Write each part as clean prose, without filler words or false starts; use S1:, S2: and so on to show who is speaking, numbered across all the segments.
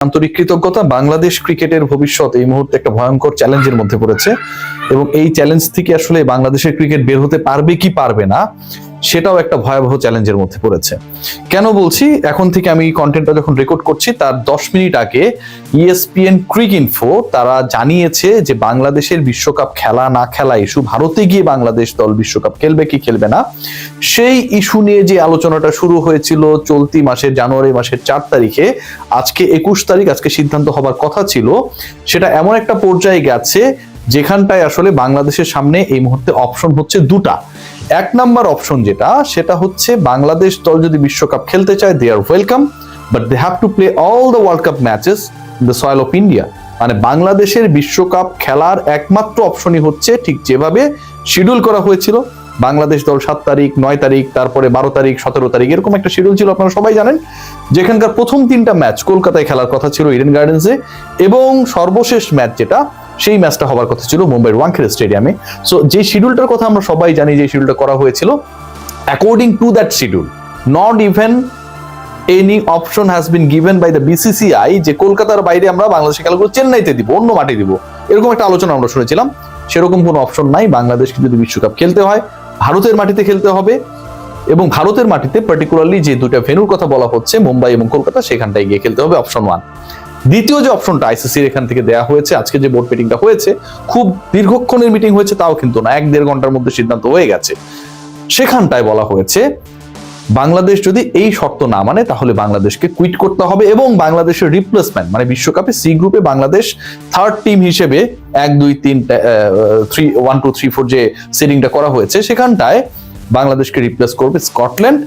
S1: আন্তরিক কৃতজ্ঞতা। বাংলাদেশ ক্রিকেটের ভবিষ্যৎ এই মুহূর্তে একটা ভয়ঙ্কর চ্যালেঞ্জের মধ্যে পড়েছে এবং এই চ্যালেঞ্জ থেকে আসলে বাংলাদেশের ক্রিকেট বের হতে পারবে কি পারবে না সেটাও একটা ভয়াবহ চ্যালেঞ্জের মধ্যে পড়েছে। কেন বলছি, এখন থেকে আমি কন্টেন্টটা যখন রেকর্ড করছি তার 10 মিনিট আগে ESPN ক্রিক ইনফো তারা জানিয়েছে যে বাংলাদেশের বিশ্বকাপ খেলা না খেলা ইস্যু, ভারতে গিয়ে বাংলাদেশ দল বিশ্বকাপ খেলবে কি খেলবে না সেই ইস্যু নিয়ে যে আলোচনাটা শুরু হয়েছিল চলতি মাসের জানুয়ারি মাসের 4 তারিখে, আজকে 21 তারিখ, আজকে সিদ্ধান্ত হবার কথা ছিল, সেটা এমন একটা পর্যায়ে গেছে যেখানটায় আসলে বাংলাদেশের সামনে এই মুহূর্তে অপশন হচ্ছে দুটা। এক নাম্বার অপশন সেটা হচ্ছে বাংলাদেশ দল যদি বিশ্বকাপ খেলতে চায় they are welcome, but they have to play all the world cup matches in the soil of India. মানে বাংলাদেশের বিশ্বকাপ খেলার একমাত্র অপশনই হচ্ছে ঠিক যেভাবে শিডিউল করা হয়েছিল, বাংলাদেশ দল 7 তারিখ, 9 তারিখ, তারপরে 12 তারিখ, 17 তারিখ, এরকম একটা শিডিউল ছিল, আপনারা সবাই জানেন, যেখানকার প্রথম 3টা ম্যাচ কলকাতায় খেলার কথা ছিল ইডেন গার্ডেন্সে, এবং সর্বশেষ ম্যাচ সেই ম্যাচটা হবার কথা ছিল মুম্বাইয়ের ওয়াংখেড়ে স্টেডিয়ামে। সো যে শিডিউলটার কথা আমরা সবাই জানি, যে শিডিউলটা করা হয়েছিল, according to that schedule not even any option has been given by the BCCI যে কলকাতার বাইরে আমরা বাংলাদেশের খেলাগুলো চেন্নাইতে দিব, অন্য মাঠে দিব, এরকম একটা আলোচনা আমরা শুনেছিলাম। সেরকম কোনো অপশন নাই। বাংলাদেশকে যদি বিশ্বকাপ খেলতে হয় ভারতের মাটিতে খেলতে হবে, এবং ভারতের মাটিতে পার্টিকুলারলি যে দুটা ভেন্যুর কথা বলা হচ্ছে মুম্বাই এবং কলকাতা, সেখানটায় গিয়ে খেলতে হবে, অপশন 1। দ্বিতীয় যে অপশনটা ICCর এখান থেকে দেয়া হয়েছে, আজকে যে বোর্ড মিটিংটা হয়েছে, খুব দীর্ঘক্ষণের মিটিং হয়েছে তাও কিন্তু না, 1-1.5 ঘন্টার মধ্যে সিদ্ধান্ত হয়ে গেছে। সেখানটায় বলা হয়েছে বাংলাদেশ যদি এই শর্ত না মানে তাহলে বাংলাদেশকে কুইট করতে হবে, এবং বাংলাদেশের রিপ্লেসমেন্ট মানে বিশ্বকাপে সি গ্রুপে বাংলাদেশ থার্ড টিম হিসেবে 1, 2, 3, 1, 2, 3, 4 যে সেটিংটা করা হয়েছে সেখানটায় বাংলাদেশকে রিপ্লেস করবে স্কটল্যান্ড।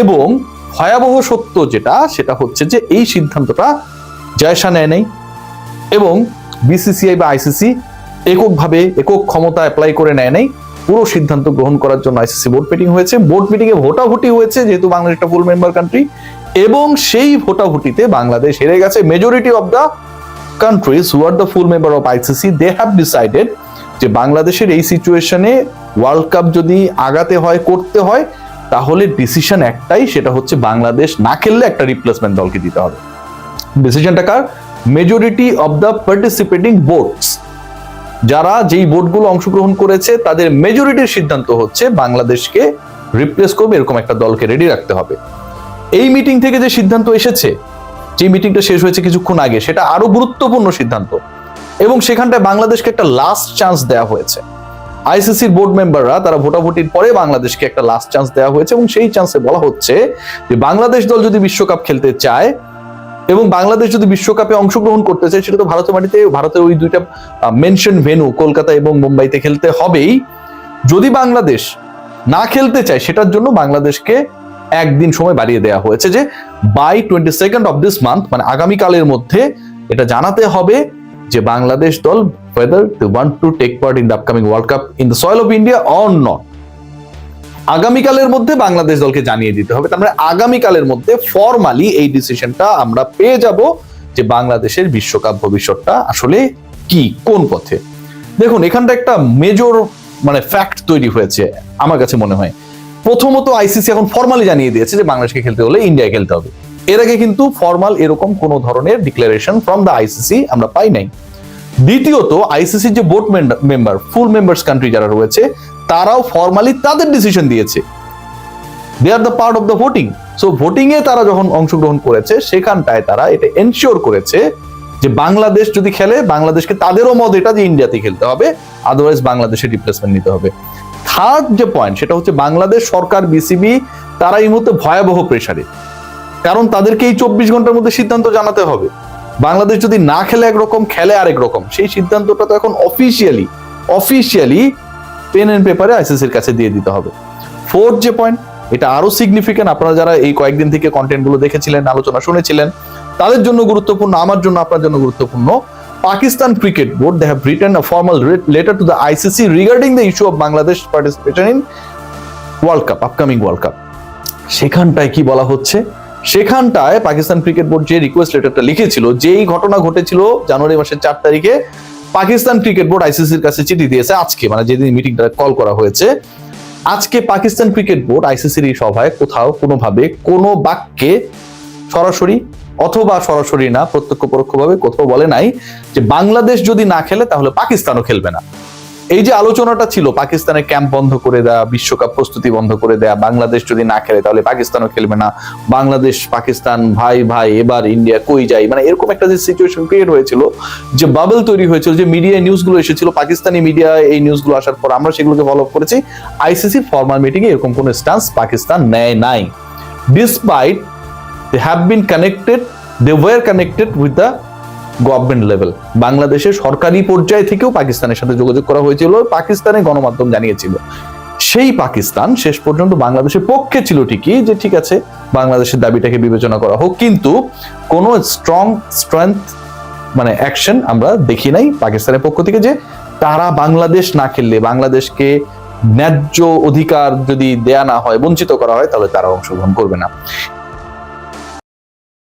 S1: এবং ভয়াবহ সত্য সেটা হচ্ছে যে এই সিদ্ধান্তটা জায়সা নেয় নাই, এবং BCCI বা ICC একক ক্ষমতা অ্যাপ্লাই করে নেয় নাই। পুরো সিদ্ধান্ত গ্রহণ করার জন্য ICC বোর্ড মিটিং হয়েছে, বোর্ড মিটিং এ ভোটাভুটি হয়েছে, যেহেতু বাংলাদেশ একটা ফুল মেম্বার কান্ট্রি, এবং সেই ভোটাভুটিতে বাংলাদেশ হেরে গেছে। Majority of the countries who are the full member of ICC they have decided যে বাংলাদেশের এই সিচুয়েশনে ওয়ার্ল্ড কাপ যদি আগাতে হয়, করতে হয়, তাহলে ডিসিশন একটাই, সেটা হচ্ছে বাংলাদেশ না খেললে একটা রিপ্লেসমেন্ট দলকে দিতে হবে। ডিসিশনটা কার? Majority of the participating boards, যারা যেই বোর্ডগুলো অংশগ্রহণ করেছে তাদের মেজরিটির সিদ্ধান্ত হচ্ছে বাংলাদেশকে রিপ্লেস করবে, এরকম একটা দলকে রেডি রাখতে হবে। এই মিটিং থেকে যে সিদ্ধান্ত এসেছে, যে মিটিংটা শেষ হয়েছে কিছুক্ষণ আগে, সেটা আরো গুরুত্বপূর্ণ সিদ্ধান্ত, এবং সেখানটায় বাংলাদেশকে একটা লাস্ট চান্স দেওয়া হয়েছে। ICCর বোর্ড মেম্বাররা তারা ভোটাভুটির পরে বাংলাদেশকে একটা লাস্ট চান্স দেওয়া হয়েছে, এবং সেই চান্সে বলা হচ্ছে যে বাংলাদেশ দল যদি বিশ্বকাপ খেলতে চায় এবং বাংলাদেশ যদি বিশ্বকাপে অংশগ্রহণ করতে চায়, সেটা তো ভারতের মাটিতে, ভারতের ওই দুইটা মেনশন ভেন্যু কলকাতা এবং মুম্বাইতে খেলতে হবেই। যদি বাংলাদেশ না খেলতে চায় সেটার জন্য বাংলাদেশকে একদিন সময় বাড়িয়ে দেওয়া হয়েছে, যে by 22nd of this month, মানে আগামীকালের মধ্যে এটা জানাতে হবে যে বাংলাদেশ দল whether they want to take part in the upcoming World Cup in the soil of India or not। আগামীকালের মধ্যে বাংলাদেশ দলকে জানিয়ে দিতে হবে। তার মানে আগামীকালের মধ্যে ফরমালি এই ডিসিশনটা আমরা পেয়ে যাব যে বাংলাদেশের বিশ্বকাপ ভবিষ্যৎটা আসলে কি, কোন পথে। দেখুন, এখানটা একটা মেজর মানে ফ্যাক্ট তৈরি হয়েছে আমার কাছে মনে হয়। প্রথমত ICC এখন ফরমালি জানিয়ে দিয়েছে যে বাংলাদেশকে খেলতে হলে ইন্ডিয়ায় খেলতে হবে। এর আগে কিন্তু ফরমাল এরকম কোন ধরনের ডিক্লারেশন ফ্রম দ্য ICC আমরা পাই নাই। দ্বিতীয়ত ICC যে board member, full members country যারা রয়েছে, তারাও ফরমালি তাদের ডিসিশন দিয়েছে, they are the part of the voting. So voting এ তারা যখন অংশগ্রহণ করেছে, সেখানটায় তারা এটা এনশিওর করেছে যে বাংলাদেশ যদি খেলে, বাংলাদেশকে তাদেরও মত এটা যে ইন্ডিয়াতে খেলতে হবে, আদারওয়াইজ বাংলাদেশের রিপ্লেসমেন্ট নিতে হবে। থার্ড যে পয়েন্ট, সেটা হচ্ছে বাংলাদেশ সরকার, BCB, তারা এই মুহূর্তে ভয়াবহ প্রেসারে, কারণ তাদেরকে এই 24 ঘন্টার মধ্যে সিদ্ধান্ত জানাতে হবে। বাংলাদেশ যদি না খেলে একরকম, খেলে আরেক রকম, সেই সিদ্ধান্তটা তো এখন অফিসিয়ালি পেন এন্ড পেপারে ICCর কাছে দিয়ে দিতে হবে। ফোর্থ যে পয়েন্ট, এটা আরো সিগনিফিকেন্ট, আপনারা যারা এই কয়েকদিন থেকে কন্টেন্ট গুলো দেখেছিলেন, আলোচনা শুনেছিলেন, তাদের জন্য গুরুত্বপূর্ণ, আমার জন্য, আপনার জন্য গুরুত্বপূর্ণ। Pakistan cricket board they have written a formal letter to the ICC regarding the issue of Bangladesh participation in world cup, upcoming world cup. সেখানটায় কি বলা হচ্ছে? সেখানটায় পাকিস্তান ক্রিকেট বোর্ড যে রিকোয়েস্ট লেটারটা লিখেছিল, যেই ঘটনা ঘটেছিল জানুয়ারি মাসের 4 তারিখে, পাকিস্তান ক্রিকেট বোর্ড ICCর কাছে চিঠি দিয়েছে আজকে, মানে যেদিন মিটিংটা কল করা হয়েছে, আজকে পাকিস্তান ক্রিকেট বোর্ড ICCর এই সভায় কোথাও কোনোভাবে কোনো বাক্যে সরাসরি অথবা সরাসরি না, প্রত্যক্ষ পরোক্ষভাবে কোথাও বলে নাই যে বাংলাদেশ যদি না খেলে তাহলে পাকিস্তানও খেলবে না। এই যে আলোচনাটা ছিল পাকিস্তানের ক্যাম্প বন্ধ করে দেয়া, বিশ্বকাপ প্রস্তুতি বন্ধ করে দেয়া, বাংলাদেশ যদি না খেলে তাহলে পাকিস্তানও খেলবে না, বাংলাদেশ পাকিস্তান ভাই ভাই, এবার ইন্ডিয়া কই যায়, মানে এরকম একটা যে সিচুয়েশন ক্রিয়েট হয়েছিল, যে বাবল তৈরি হয়েছিল, যে মিডিয়ায় নিউজগুলো এসেছিল, পাকিস্তানি মিডিয়া এই নিউজগুলো আসার পর আমরা সেগুলোকে ফলো আপ করেছি। আইসিসির ফরমাল মিটিং এ এরকম কোনো স্ট্যান্স পাকিস্তান নেয় নাই, despite they have been connected, they were connected with the government level. বাংলাদেশের সরকারি পর্যায় থেকেও পাকিস্তানের সাথে যোগাযোগ করা হয়েছিল, পাকিস্তানের গণমাধ্যম জানিয়েছিল। সেই পাকিস্তান শেষ পর্যন্ত বাংলাদেশের পক্ষে ছিল ঠিকই, যে ঠিক আছে বাংলাদেশের দাবিটাকে বিবেচনা করা হোক, কিন্তু কোনো স্ট্রেংথ মানে অ্যাকশন আমরা দেখি নাই পাকিস্তানের পক্ষ থেকে, যে তারা বাংলাদেশ না খেললে, বাংলাদেশকে ন্যায্য অধিকার যদি দেয়া না হয়, বঞ্চিত করা হয়, তাহলে তারা অংশগ্রহণ করবে না।